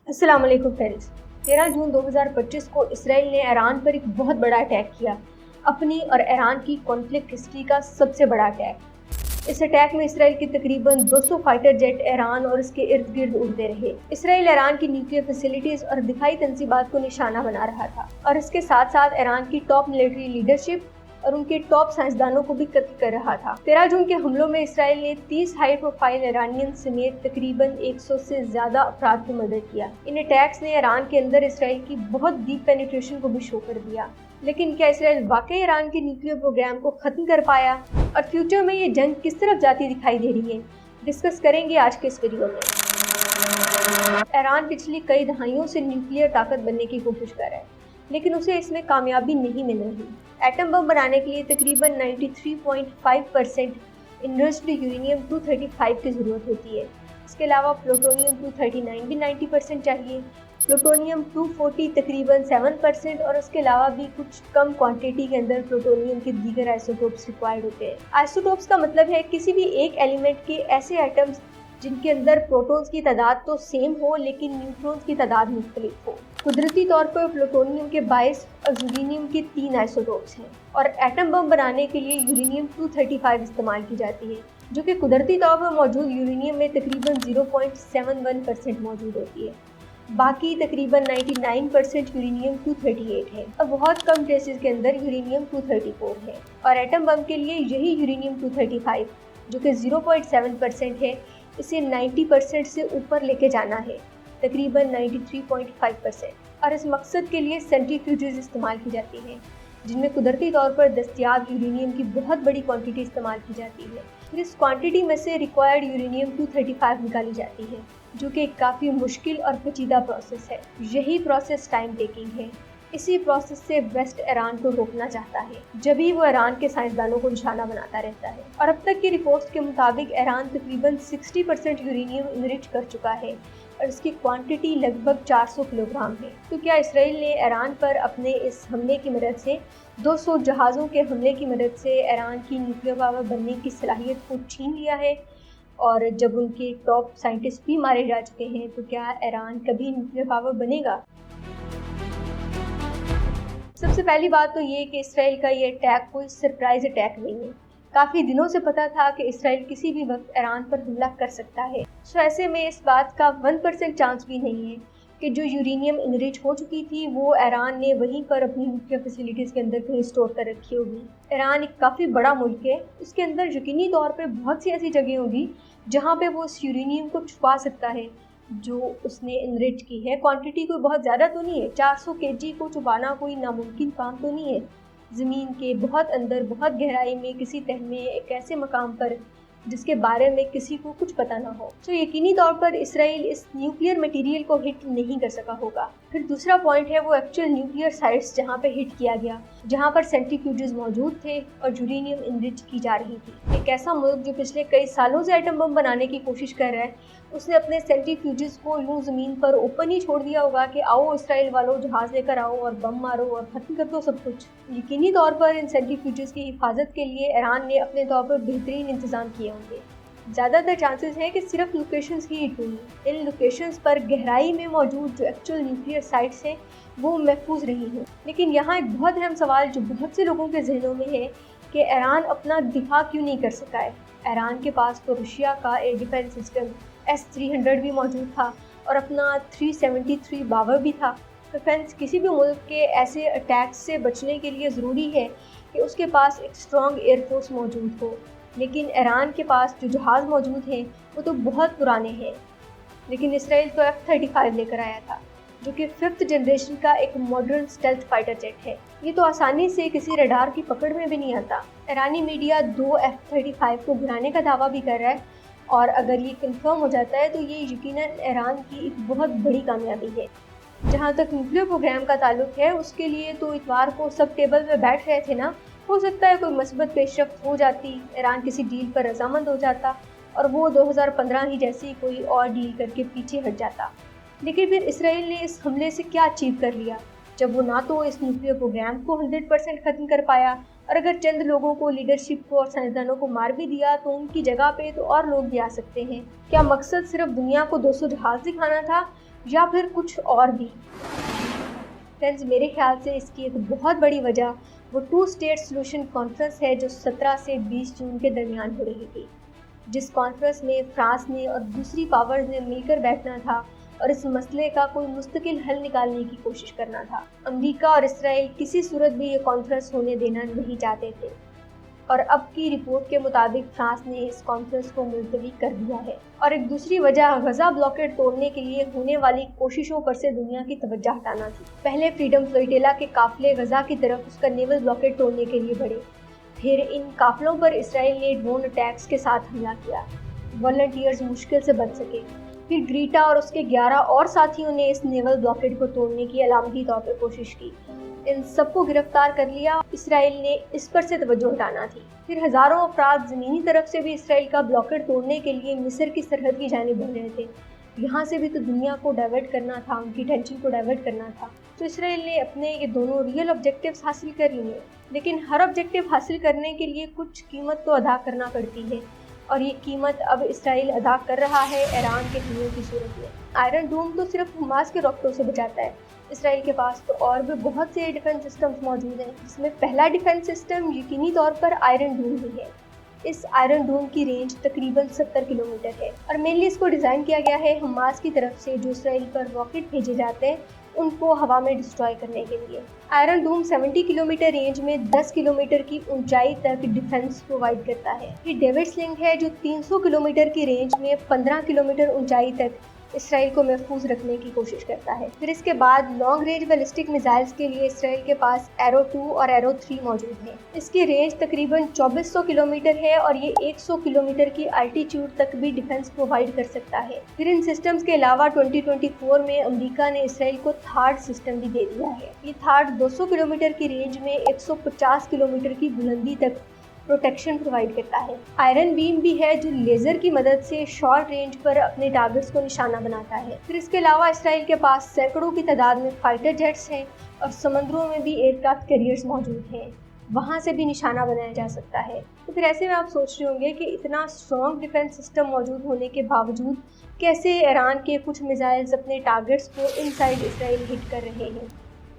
अस्सलाम वालेकुम फ्रेंड्स। 13 जून 2025 को इसराइल ने ईरान पर एक बहुत बड़ा अटैक किया, अपनी और ईरान की कॉन्फ्लिक्ट हिस्ट्री का सबसे बड़ा अटैक। इस अटैक में इसराइल के तकरीबन 200 फाइटर जेट ईरान और इसके इर्द गिर्द उड़ते रहे। इसराइल ईरान की न्यूक्लियर फैसिलिटीज और दिखाई तंसीबात को निशाना बना रहा था और इसके साथ साथ ईरान की टॉप मिलिट्री लीडरशिप और उनके टॉप साइंसदानों को भी कत्ल कर रहा था। 13 जून के हमलों में इसराइल ने 30 हाई प्रोफाइल ईरानियन समेत तकरीबन 100 से ज्यादा अफराद को मर्डर किया। इन अटैक्स ने ईरान के अंदर इसराइल की बहुत डीप पेनिट्रेशन को भी शो कर दिया। लेकिन क्या इसराइल वाकई ईरान के न्यूक्लियर प्रोग्राम को खत्म कर पाया और फ्यूचर में ये जंग किस तरफ जाती दिखाई दे रही है, डिस्कस करेंगे आज के इस वीडियो में। ईरान पिछली कई दहाइयों से न्यूक्लियर ताकत बनने की कोशिश कर रहा है, लेकिन उसे इसमें कामयाबी नहीं मिल रही। एटम बम बनाने के लिए तकरीबन 93.5% इनरिच्ड यूरेनियम 235 की ज़रूरत होती है। इसके अलावा प्लूटोनियम 239 भी 90% चाहिए, प्लूटोनियम 240 तकरीबन 7% और उसके अलावा भी कुछ कम क्वांटिटी के अंदर प्लूटोनियम के दीगर आइसोटोप्स रिक्वायर्ड होते हैं। आइसोटोप्स का मतलब है किसी भी एक एलिमेंट के ऐसे एटम्स जिनके अंदर प्रोटॉन्स की तादाद तो सेम हो लेकिन न्यूट्रॉन्स की तादाद मुख्तलिफ हो। कुदरती तौर पर प्लूटोनियम के 22 और यूरेनियम के 3 आइसोटोप्स हैं और एटम बम बनाने के लिए यूरेनियम 235 इस्तेमाल की जाती है, जो कि कुदरती तौर पर मौजूद यूरेनियम में तकरीबन 0.71% मौजूद होती है। बाकी तकरीबन 99% यूरेनियम 238 है और बहुत कम केसेस के अंदर यूरेनियम 234 है। और एटम बम के लिए यही यूरेनियम 235 जो कि 0.7% है, इसे 90% से ऊपर लेके जाना है, तकरीबन 93.5%। और इस मकसद के लिए सेंट्रीफ्यूजेस इस्तेमाल की जाती हैं, जिनमें कुदरती तौर पर दस्तयाब यूरेनियम की बहुत बड़ी क्वांटिटी इस्तेमाल की जाती है। फिर इस क्वांटिटी में से रिक्वायर्ड यूरेनियम 235 निकाली जाती है, जो कि एक काफ़ी मुश्किल और पेचीदा प्रोसेस है। यही प्रोसेस टाइम टेकिंग है। इसी प्रोसेस से वेस्ट ईरान को रोकना चाहता है, जब भी वो ईरान के साइंसदानों को निशाना बनाता रहता है। और अब तक की रिपोर्ट्स के मुताबिक ईरान तकरीबन 60% यूरेनियम इनरिच कर चुका है और इसकी क्वांटिटी लगभग 400 किलोग्राम है। तो क्या इसराइल ने ईरान पर अपने इस हमले की मदद से 200 जहाज़ों के हमले की मदद से ईरान की न्यूक्लियर पावर बनने की सलाहियत को छीन लिया है? और जब उनके टॉप साइंटिस्ट भी मारे जा चुके हैं, तो क्या ईरान कभी न्यूक्लियर पावर बनेगा? सबसे पहली बात तो ये कि इसराइल का ये अटैक कोई सरप्राइज अटैक नहीं है। काफ़ी दिनों से पता था कि इसराइल किसी भी वक्त ईरान पर हमला कर सकता है। तो ऐसे में इस बात का 1% चांस भी नहीं है कि जो यूरेनियम इनरिच हो चुकी थी वो ईरान ने वहीं पर अपनी न्यूक्लियर फैसिलिटीज़ के अंदर कहीं स्टोर कर रखी होगी। ईरान एक काफ़ी बड़ा मुल्क है, उसके अंदर यकीनी तौर पर बहुत सी ऐसी जगह होगी जहाँ पर वो उस यूरेनियम को छुपा सकता है जो उसने इनरिच की है। क्वांटिटी कोई बहुत ज़्यादा तो नहीं है, 400 kg को छुपाना कोई नामुमकिन काम तो नहीं है। ज़मीन के बहुत अंदर, बहुत गहराई में, किसी तह में, एक ऐसे मकाम पर जिसके बारे में किसी को कुछ पता ना हो। तो यकीनी तौर पर इसराइल इस न्यूक्लियर मटेरियल को हिट नहीं कर सका होगा। फिर दूसरा पॉइंट है वो एक्चुअल न्यूक्लियर साइट्स जहाँ पे हिट किया गया, जहाँ पर सेंट्रीफ्यूजेस मौजूद थे और यूरेनियम इनरिच की जा रही थी। एक ऐसा मुल्क जो पिछले कई सालों से एटम बम बनाने की कोशिश कर रहा है, उसने अपने सेंट्रीफ्यूजेस को यूं ज़मीन पर ओपन ही छोड़ दिया होगा कि आओ इसराइल वालों जहाज़ लेकर आओ और बम मारो और ख़त्म कर दो सब कुछ। यकीनी तौर पर इन सेंट्रीफ्यूजेस की हिफाजत के लिए ईरान ने अपने तौर पर बेहतरीन इंतज़ाम किए होंगे। ज़्यादातर चांसेस हैं कि सिर्फ लोकेशंस ही हिट हुई। इन लोकेशंस पर गहराई में मौजूद जो एक्चुअल न्यूक्लियर साइट्स हैं वो महफूज रही हैं। लेकिन यहाँ एक बहुत अहम सवाल जो बहुत से लोगों के जहनों में है कि ईरान अपना दिफा क्यों नहीं कर सका है। ईरान के पास तो रशिया का एयर डिफेंस सिस्टम S-300 भी मौजूद था और अपना 373 बावर भी था। तो फ्रेंड्स, किसी भी मुल्क के ऐसे अटैक्स से बचने के लिए ज़रूरी है कि उसके पास एक स्ट्रॉन्ग एयरफोर्स मौजूद हो। लेकिन ईरान के पास जो जहाज़ मौजूद हैं वो तो बहुत पुराने हैं। लेकिन इसराइल तो F-35 लेकर आया था, जो कि 5th जनरेशन का एक मॉडर्न स्टेल्थ फाइटर जेट है। ये तो आसानी से किसी रडार की पकड़ में भी नहीं आता। ईरानी मीडिया 2 F-35 को गिराने का दावा भी कर रहा है और अगर ये कंफर्म हो जाता है तो ये यकीनन ईरान की एक बहुत बड़ी कामयाबी है। जहाँ तक न्यूक्लियर प्रोग्राम का ताल्लुक है, उसके लिए तो इतवार को सब टेबल पे बैठ रहे थे ना। हो सकता है कोई मस्बत पेशरफ्त हो जाती, ईरान किसी डील पर रजामंद हो जाता और वो 2015 ही जैसी कोई और डील करके पीछे हट जाता। लेकिन फिर इसराइल ने इस हमले से क्या अचीव कर लिया, जब वो ना तो इस न्यूक्लियर प्रोग्राम को 100% ख़त्म कर पाया और अगर चंद लोगों को, लीडरशिप को और साइंसदानों को मार भी दिया तो उनकी जगह पे तो और लोग भी आ सकते हैं। क्या मकसद सिर्फ दुनिया को 200 जहाज़ दिखाना था या फिर कुछ और भी? फ्रेंड्स, मेरे ख्याल से इसकी एक बहुत बड़ी वजह वो 2 स्टेट सोल्यूशन कॉन्फ्रेंस है जो 17 से 20 जून के दरमियान हो रही थी, जिस कॉन्फ्रेंस में फ्रांस ने और दूसरी पावर्स ने मिलकर बैठना था और इस मसले का कोई मुस्तकिल हल निकालने की कोशिश करना था। अमेरिका और इसराइल किसी सूरत भी ये कॉन्फ्रेंस होने देना नहीं चाहते थे और अब की रिपोर्ट के मुताबिक फ्रांस ने इस कॉन्फ्रेंस को मुलतवी कर दिया है। और एक दूसरी वजह गजा ब्लॉकेड तोड़ने के लिए होने वाली कोशिशों पर से दुनिया की तवज्जो हटाना थी। पहले फ्रीडम फ्लोटिला के काफिले गजा की तरफ उसका नेवल ब्लॉकेड तोड़ने के लिए बढ़े, फिर इन काफिलों पर इसराइल ने ड्रोन अटैक्स के साथ हमला किया, वॉलंटियर्स मुश्किल से बच सके। फिर ग्रीटा और उसके 11 और साथियों ने इस नेवल ब्लॉकेड को तोड़ने की अलामती तौर पर कोशिश की। इन सबको गिरफ्तार कर लिया। इसराइल ने इस पर से तवज्जो हटाना थी। फिर हजारों अफराद ज़मीनी तरफ से भी इसराइल का ब्लॉकेड तोड़ने के लिए मिस्र की सरहद की जानिब बढ़ रहे थे। यहाँ से भी तो दुनिया को डाइवर्ट करना था, उनकी टेंशन को डाइवर्ट करना था। तो इसराइल ने अपने ये दोनों रियल ऑब्जेक्टिव्स हासिल कर लिए, लेकिन हर ऑब्जेक्टिव हासिल करने के लिए कुछ कीमत तो अदा करना पड़ती है और ये कीमत अब इसराइल अदा कर रहा है ईरान के हमलों की सूरत में। आयरन डोम तो सिर्फ हमास के रॉकेटों से बचाता है। इसराइल के पास तो और भी बहुत से डिफेंस सिस्टम्स मौजूद हैं, जिसमें पहला डिफेंस सिस्टम यकीनी तौर पर आयरन डोम ही है। इस आयरन डोम की रेंज तकरीबन 70 किलोमीटर है और मेनली इसको डिज़ाइन किया गया है हमास की तरफ से जो इसराइल पर रॉकेट भेजे जाते हैं उनको हवा में डिस्ट्रॉय करने के लिए। आयरन डोम 70 किलोमीटर रेंज में 10 किलोमीटर की ऊंचाई तक डिफेंस प्रोवाइड करता है। ये डेविड स्लिंग है जो 300 किलोमीटर की रेंज में 15 किलोमीटर ऊंचाई तक इसराइल को महफूज रखने की कोशिश करता है। फिर इसके बाद लॉन्ग रेंज बैलिस्टिक मिसाइल्स के लिए इसराइल के पास एरो 2 और एरो 3 मौजूद है। इसकी रेंज तकरीबन 2400 किलोमीटर है और ये 100 किलोमीटर की अल्टीट्यूड तक भी डिफेंस प्रोवाइड कर सकता है। फिर इन सिस्टम्स के अलावा 2024 में अमेरिका ने इसराइल को थार्ड सिस्टम भी दे दिया है। ये थार्ड 200 किलोमीटर की रेंज में 150 किलोमीटर की बुलंदी तक प्रोटेक्शन प्रोवाइड करता है। आयरन बीम भी है जो लेजर की मदद से शॉर्ट रेंज पर अपने टारगेट्स को निशाना बनाता है। फिर इसके अलावा इसराइल के पास सैकड़ों की तादाद में फाइटर जेट्स हैं और समुद्रों में भी एयरक्राफ्ट कैरियर्स मौजूद हैं, वहाँ से भी निशाना बनाया जा सकता है। तो फिर ऐसे में आप सोच रहे होंगे कि इतना स्ट्रॉन्ग डिफेंस सिस्टम मौजूद होने के बावजूद कैसे ईरान के कुछ मिसाइल्स अपने टारगेट्स को इनसाइड इसराइल हिट कर रहे हैं।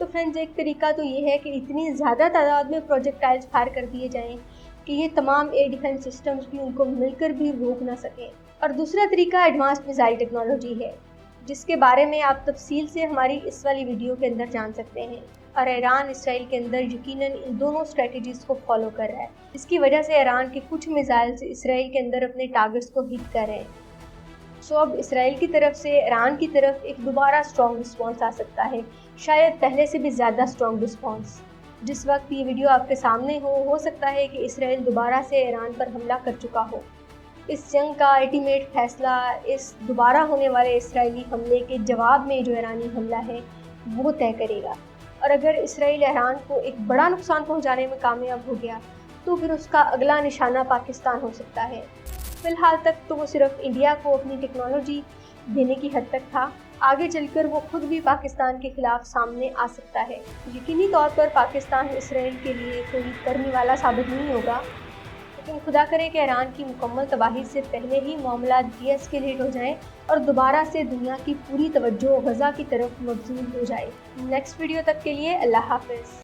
तो फ्रेंड्स, एक तरीका तो ये है कि इतनी ज़्यादा तादाद में प्रोजेक्टाइल्स फायर कर दिए जाएँ कि ये तमाम एयर डिफेंस सिस्टम्स भी उनको मिलकर भी रोक ना सकें। और दूसरा तरीका एडवांस मिसाइल टेक्नोलॉजी है, जिसके बारे में आप तफसील से हमारी इस वाली वीडियो के अंदर जान सकते हैं। और ईरान इसराइल के अंदर यकीनन इन दोनों स्ट्रेटजीज़ को फॉलो कर रहा है। इसकी वजह से ईरान के कुछ मिसाइल्स इसराइल के अंदर अपने टारगेट्स को हिट कर रहे हैं। सो अब इसराइल की तरफ से ईरान की तरफ एक दोबारा स्ट्रॉन्ग रिस्पॉन्स आ सकता है, शायद पहले से भी ज़्यादा स्ट्रॉन्ग रिस्पॉन्स। जिस वक्त ये वीडियो आपके सामने हो सकता है कि इसराइल दोबारा से ईरान पर हमला कर चुका हो। इस जंग का अल्टीमेट फैसला इस दोबारा होने वाले इसराइली हमले के जवाब में जो ईरानी हमला है वो तय करेगा। और अगर इसराइल ईरान को एक बड़ा नुकसान पहुंचाने में कामयाब हो गया तो फिर उसका अगला निशाना पाकिस्तान हो सकता है। फ़िलहाल तक तो वो सिर्फ इंडिया को अपनी टेक्नोलॉजी देने की हद तक था, आगे चलकर वो खुद भी पाकिस्तान के खिलाफ सामने आ सकता है। यकीनी तौर पर पाकिस्तान इसराइल के लिए कोई करने वाला साबित नहीं होगा, लेकिन खुदा करे कि ईरान की मुकम्मल तबाही से पहले ही मामला डीएस्केलेट हो जाए और दोबारा से दुनिया की पूरी तवज्जो गजा की तरफ मबज़ूल हो जाए। नेक्स्ट वीडियो तक के लिए अल्लाह हाफ़िज़।